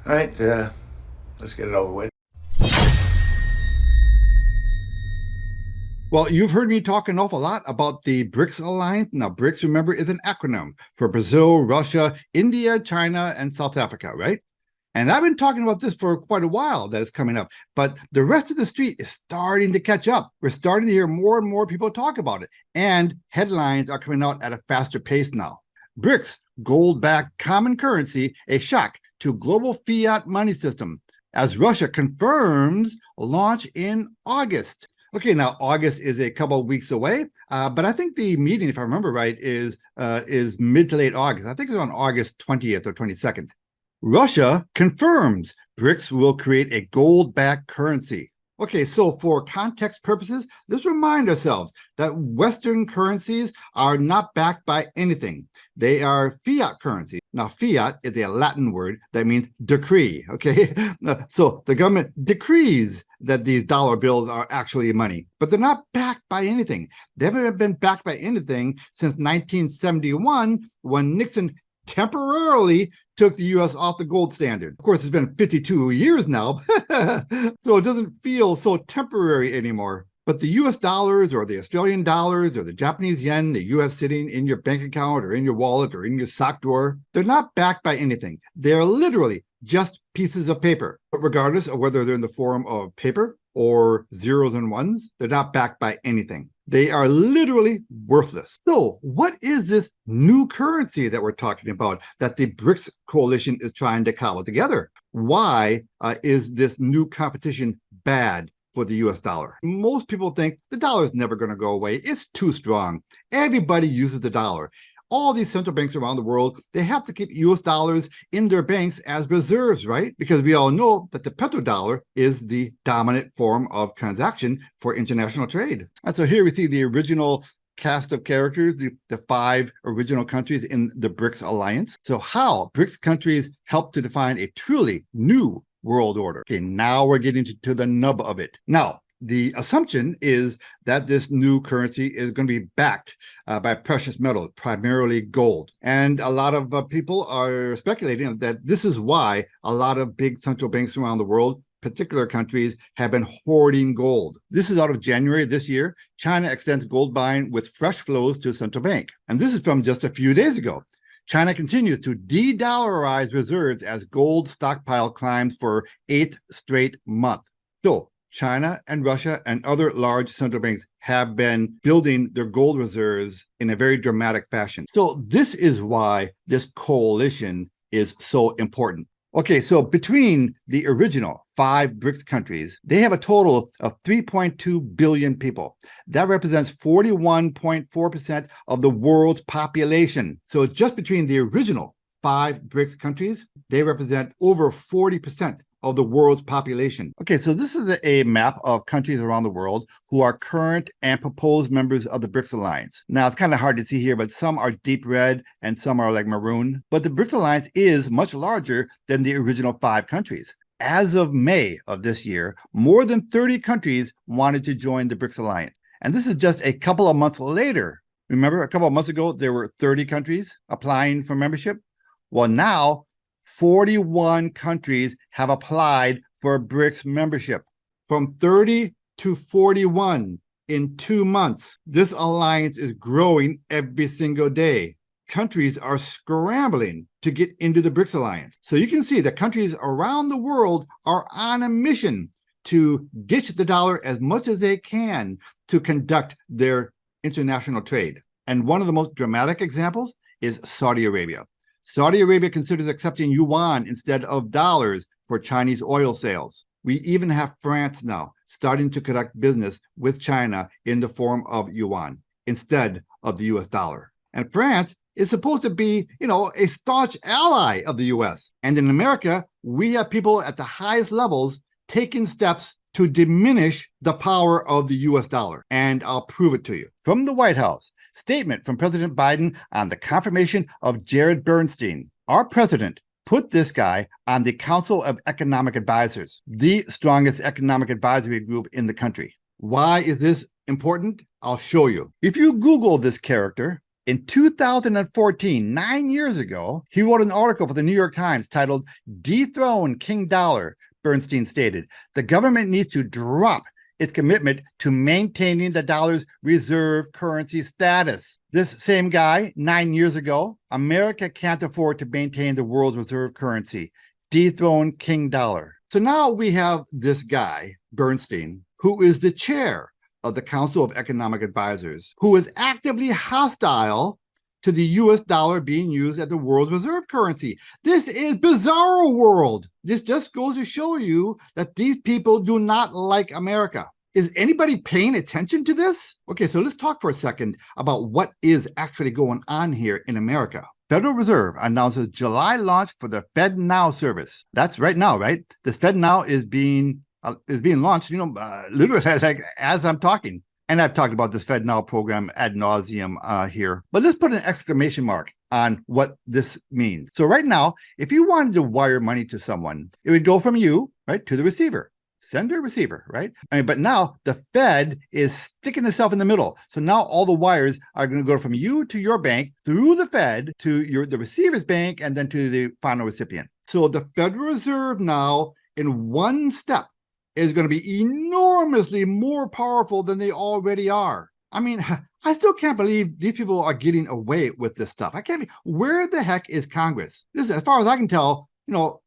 All right, let's get it over with. Well, you've heard me talk an awful lot about the BRICS alliance. Now, BRICS, remember, is an acronym for Brazil, Russia, India, China, and South Africa, right? And I've been talking about this for quite a while that it's coming up, but the rest of the street is starting to catch up. We're starting to hear more and more people talk about it, and headlines are coming out at a faster pace now. BRICS, gold-backed common currency, a shock to global fiat money system, as Russia confirms launch in August. Okay, now August is a couple of weeks away, but I think the meeting, if I remember right, is mid to late August. I think it's on August 20th or 22nd. Russia confirms BRICS will create a gold-backed currency. Okay, so for context purposes, let's remind ourselves that Western currencies are not backed by anything. They are fiat currencies. Now, fiat is a Latin word that means decree, okay? So the government decrees that these dollar bills are actually money, but they're not backed by anything. They haven't been backed by anything since 1971 when Nixon temporarily took the U.S. off the gold standard. Of course, it's been 52 years now, so it doesn't feel so temporary anymore. But the U.S. dollars or the Australian dollars or the Japanese yen that you have sitting in your bank account or in your wallet or in your sock drawer, they're not backed by anything. They're literally just pieces of paper. But regardless of whether they're in the form of paper or zeros and ones, they're not backed by anything. They are literally worthless. So what is this new currency that we're talking about that the BRICS coalition is trying to cobble together? Why is this new competition bad for the US dollar? Most people think the dollar is never going to go away. It's too strong. Everybody uses the dollar. All these central banks around the world, they have to keep US dollars in their banks as reserves, right? Because we all know that the petrodollar is the dominant form of transaction for international trade. And so here we see the original cast of characters, the 5 original countries in the BRICS alliance. So how BRICS countries help to define a truly new world order. Okay, now we're getting to the nub of it. Now, the assumption is that this new currency is going to be backed by precious metals, primarily gold. And a lot of people are speculating that this is why a lot of big central banks around the world, particular countries, have been hoarding gold. This is out of January this year. China extends gold buying with fresh flows to central bank. And this is from just a few days ago. China continues to de-dollarize reserves as gold stockpile climbs for 8th straight month. So China and Russia and other large central banks have been building their gold reserves in a very dramatic fashion. So this is why this coalition is so important. Okay, so between the original 5 BRICS countries, they have a total of 3.2 billion people. That represents 41.4% of the world's population. So just between the original 5 BRICS countries, they represent over 40% of the world's population. Okay, so this is a map of countries around the world who are current and proposed members of the BRICS Alliance. Now, it's kind of hard to see here, but some are deep red and some are like maroon. But the BRICS Alliance is much larger than the original 5 countries. As of May of this year, more than 30 countries wanted to join the BRICS Alliance. And this is just a couple of months later. Remember, a couple of months ago, there were 30 countries applying for membership. Well, now 41 countries have applied for BRICS membership. From 30 to 41 in 2 months. This alliance is growing every single day. Countries are scrambling to get into the BRICS alliance. So you can see that countries around the world are on a mission to ditch the dollar as much as they can to conduct their international trade. And one of the most dramatic examples is Saudi Arabia. Saudi Arabia considers accepting yuan instead of dollars for Chinese oil sales. We even have France now starting to conduct business with China in the form of yuan instead of the US dollar. And France is supposed to be, a staunch ally of the US. And in America, we have people at the highest levels taking steps to diminish the power of the US dollar. And I'll prove it to you. From the White House, statement from President Biden on the confirmation of Jared Bernstein. Our president put this guy on the Council of Economic Advisors, the strongest economic advisory group in the country. Why is this important? I'll show you. If you Google this character, In 2014, 9 years ago, he wrote an article for the New York Times titled "Dethrone King Dollar." Bernstein stated, "The government needs to drop its commitment to maintaining the dollar's reserve currency status." This same guy, 9 years ago, "America can't afford to maintain the world's reserve currency. Dethrone King Dollar." So now we have this guy, Bernstein, who is the chair of the Council of Economic Advisors, who is actively hostile to the US dollar being used as the world's reserve currency. This is bizarro world. This just goes to show you that these people do not like America. Is anybody paying attention to this? Okay, so let's talk for a second about what is actually going on here in America. Federal Reserve announces July launch for the Fed Now service. That's right now, right? This Fed Now is being launched, literally like as I'm talking. And I've talked about this Fed Now program ad nauseum here. But let's put an exclamation mark on what this means. So right now, if you wanted to wire money to someone, it would go from you, right, to the receiver. Sender, receiver, right? But now the Fed is sticking itself in the middle. So now all the wires are going to go from you to your bank, through the Fed to the receiver's bank, and then to the final recipient. So the Federal Reserve now, in one step, is going to be enormously more powerful than they already are. I mean, I still can't believe these people are getting away with this stuff. I can't be. Where the heck is Congress? This is, as far as I can tell,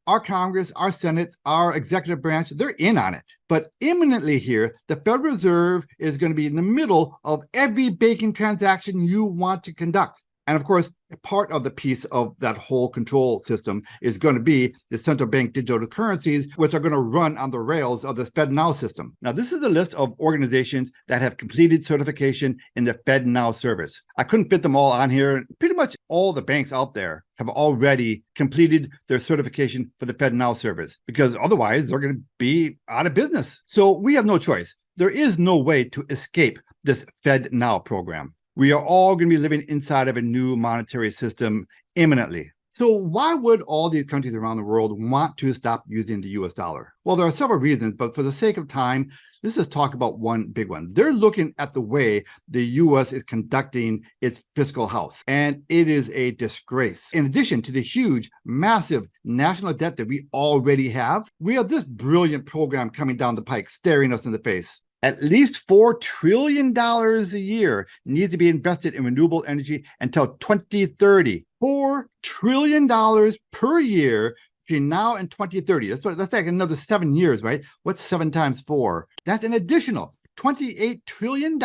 our Congress, our Senate, our executive branch, they're in on it. But imminently here, the Federal Reserve is going to be in the middle of every banking transaction you want to conduct. And of course, part of the piece of that whole control system is going to be the central bank digital currencies, which are going to run on the rails of the Fed Now system. Now, this is a list of organizations that have completed certification in the Fed Now service. I couldn't fit them all on here. Pretty much all the banks out there have already completed their certification for the Fed Now service, because otherwise they're going to be out of business. So we have no choice. There is no way to escape this Fed Now program. We are all going to be living inside of a new monetary system imminently. So why would all these countries around the world want to stop using the US dollar? Well, there are several reasons, but for the sake of time, let's just talk about one big one. They're looking at the way the US is conducting its fiscal house, and it is a disgrace. In addition to the huge, massive national debt that we already have, we have this brilliant program coming down the pike, staring us in the face. At least $4 trillion a year needs to be invested in renewable energy until 2030. $4 trillion per year between now and 2030. That's like another 7 years, right? What's 7 times 4? That's an additional $28 trillion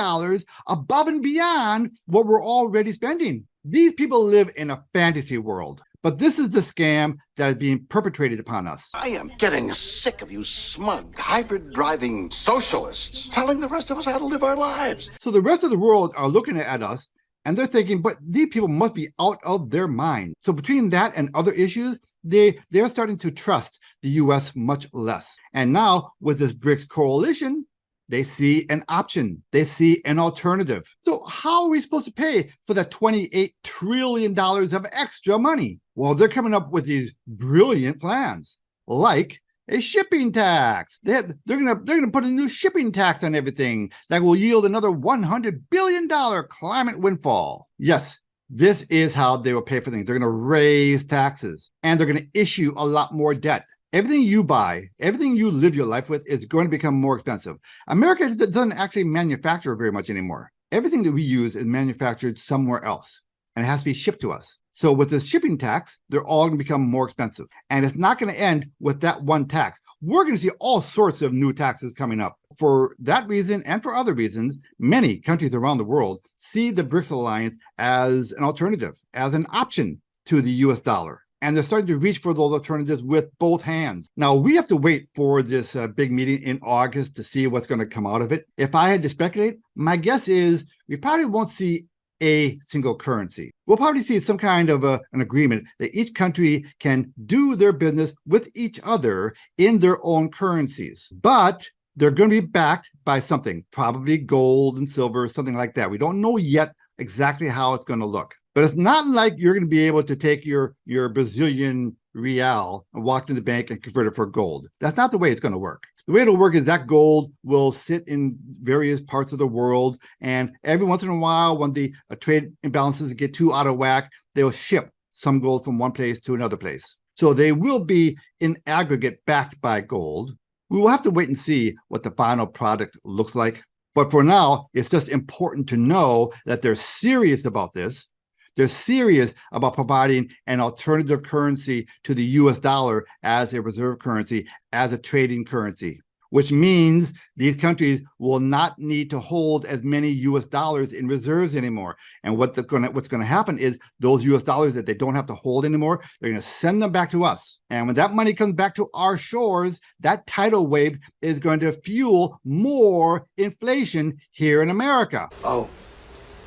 above and beyond what we're already spending. These people live in a fantasy world. But this is the scam that is being perpetrated upon us. I am getting sick of you smug, hybrid-driving socialists telling the rest of us how to live our lives. So the rest of the world are looking at us, and they're thinking, but these people must be out of their mind. So between that and other issues, they're starting to trust the U.S. much less. And now with this BRICS coalition, they see an option. They see an alternative. So how are we supposed to pay for that $28 trillion of extra money? Well, they're coming up with these brilliant plans, like a shipping tax. They're gonna put a new shipping tax on everything that will yield another $100 billion climate windfall. Yes, this is how they will pay for things. They're gonna raise taxes, and they're gonna issue a lot more debt. Everything you buy, everything you live your life with is going to become more expensive. America doesn't actually manufacture very much anymore. Everything that we use is manufactured somewhere else, and it has to be shipped to us. So with this shipping tax, they're all going to become more expensive. And it's not going to end with that one tax. We're going to see all sorts of new taxes coming up. For that reason, and for other reasons, many countries around the world see the BRICS alliance as an alternative, as an option to the US dollar. And they're starting to reach for those alternatives with both hands. Now, we have to wait for this big meeting in August to see what's going to come out of it. If I had to speculate, my guess is we probably won't see a single currency. We'll probably see some kind of an agreement that each country can do their business with each other in their own currencies. But they're going to be backed by something, probably gold and silver, something like that. We don't know yet exactly how it's going to look. But it's not like you're going to be able to take your Brazilian real and walk to the bank and convert it for gold. That's not the way it's going to work. The way it'll work is that gold will sit in various parts of the world, and every once in a while, when the trade imbalances get too out of whack, they'll ship some gold from one place to another place. So they will be in aggregate backed by gold. We will have to wait and see what the final product looks like. But for now, it's just important to know that they're serious about this. They're serious about providing an alternative currency to the US dollar as a reserve currency, as a trading currency, which means these countries will not need to hold as many US dollars in reserves anymore. And what's going to happen is those US dollars that they don't have to hold anymore, they're going to send them back to us. And when that money comes back to our shores, that tidal wave is going to fuel more inflation here in America. Oh,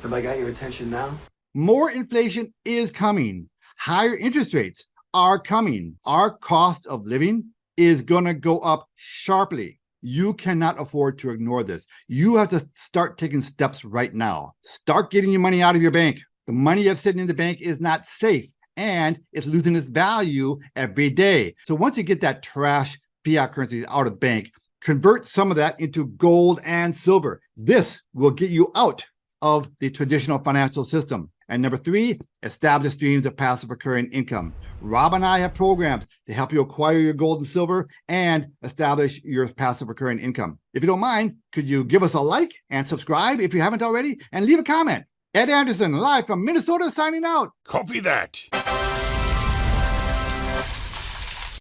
have I got your attention now? More inflation is coming. Higher interest rates are coming. Our cost of living is going to go up sharply. You cannot afford to ignore this. You have to start taking steps right now. Start getting your money out of your bank. The money you have sitting in the bank is not safe, and it's losing its value every day. So once you get that trash fiat currency out of the bank, convert some of that into gold and silver. This will get you out of the traditional financial system. And number 3, establish streams of passive recurring income. Rob and I have programs to help you acquire your gold and silver and establish your passive recurring income. If you don't mind, could you give us a like and subscribe if you haven't already, and leave a comment? Ed Anderson, live from Minnesota, signing out. Copy that.